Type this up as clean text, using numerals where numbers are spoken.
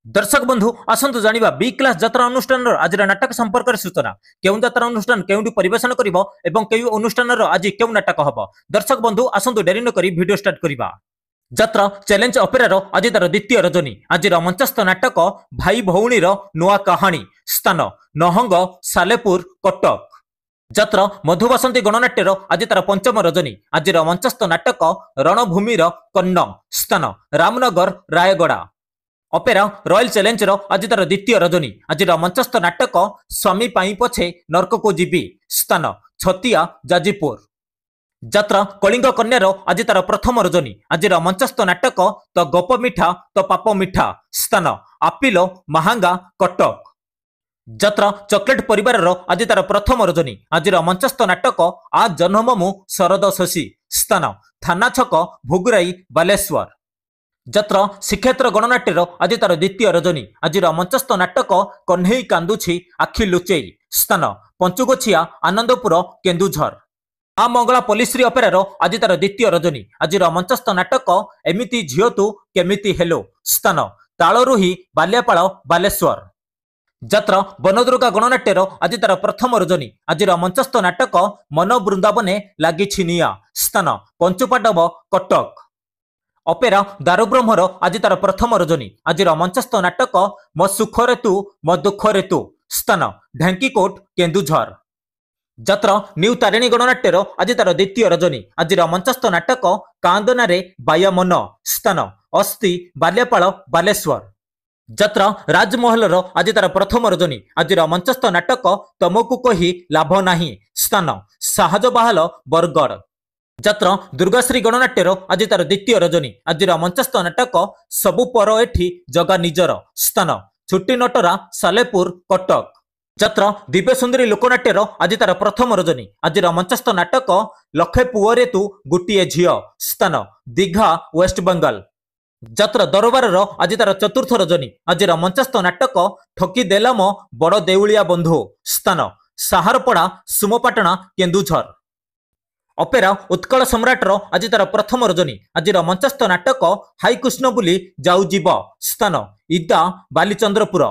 दर्शक बंधु आसतु जानिबा B class यात्रा अनुष्ठान आज नाटक संपर्क सूचना केउ यात्रा अनुष्ठान केउंटी परिवेशन करिवो एवं केउ अनुष्ठान आज केउ नाटक हबो। दर्शक बंधु आसतु डेरी न करी वीडियो स्टार्ट करिबा। यात्रा चैलेंज अपेरार आज तार द्वितीय रजनी आज मंचस्थ नाटक भाई भौणीर नुआ कहानी स्थान नहंग सालेपुर कटक। यात्रा मधुबसंती गणनाट्यर आज तार पंचम रजनी आज मंचस्थ नाटक रणभूमिर कन्नम स्थान Ramnagar Rayagada. Opera royal challenger आज तार द्वितीय रजनी आज मंचस्थ नाटक स्वामी पाई पछे नर्क को जीवी स्थान छतिया जाजीपुर। यात्रा कलिंग कन्यार आज तार प्रथम रजनी आज मंचस्थ नाटक तो गप मिठा तो पाप मिठा स्थान आपिल महांगा कटक। यात्रा चॉकलेट परिवार आज तार प्रथम रजनी आज मंचस्थ नाटक आ जन्ममु शरद शशी स्थान थाना छक भोगुराई बालेश्वर। यात्रा श्रीक्षेत्र गणनाट्यर आज तार द्वितीय रजनी आज मंचस्थ नाटक कन्हई कांदुछि आखि लुचेई स्थान पंचुगछिया आनंदपुर केन्दुझर। आ मंगला पोलिसरी अपेरार आज तार द्वितीय रजनी आज मंचस्थ नाटक एमिति झियो तू केमिति हेलो स्थान तालरुही बाल्यापाଳ बालेश्वर। यात्रा बनदुर्गा गणनाट्यर आज तार प्रथम रजनी आज मंचस्थ नाटक मन वृंदावने लागिछि निया स्थान पंचुपाटव कटक। अपेरा दारुब्रह्मर आज तार प्रथम रजनी आज मंचस्थ नाटक मो सुख रे तू मो दुख रे तू स्थान ढेंकीकोट केन्दुझर। यात्रा न्यू तारिणी गणनाट्यर आज तार द्वितीय रजनी आज मंचस्थ नाटक कांदनारे बाया मन स्थान अस्ति बाल्यापाଳ बालेश्वर। यात्रा राजमहलर आज तार प्रथम रजनी आज मंचस्थ नाटक तमकु कही लाभ नाही स्थान साहजबाहल बरगड़। यात्रा दुर्गाश्री गणनाट्यर आज तार द्वितीय रजनी आज मंचस्थ नाटक सबु पर एठी जगा निजर स्थान छुट्टी नटरा सालेपुर कटक। यात्रा दिव्य सुंदरी लोकनाट्यर आज तार प्रथम रजनी आज मंचस्थ नाटक लखे पुअरे तू गुटिए झियो स्थान दीघा वेस्ट बेंगल। यात्रा दरबार आज तार चतुर्थ रजनी आज मंचस्थ नाटक ठकी देलाम बड़ देउलिया बंधु स्थान साहारपड़ा सुमपाटना केन्दुझर। अपेरा उत्कल सम्राटर आज तार प्रथम रजनी आज मंचस्थ नाटक हाई कृष्ण बुली जाऊ जीव स्थान इदा बालीचंद्रपुर।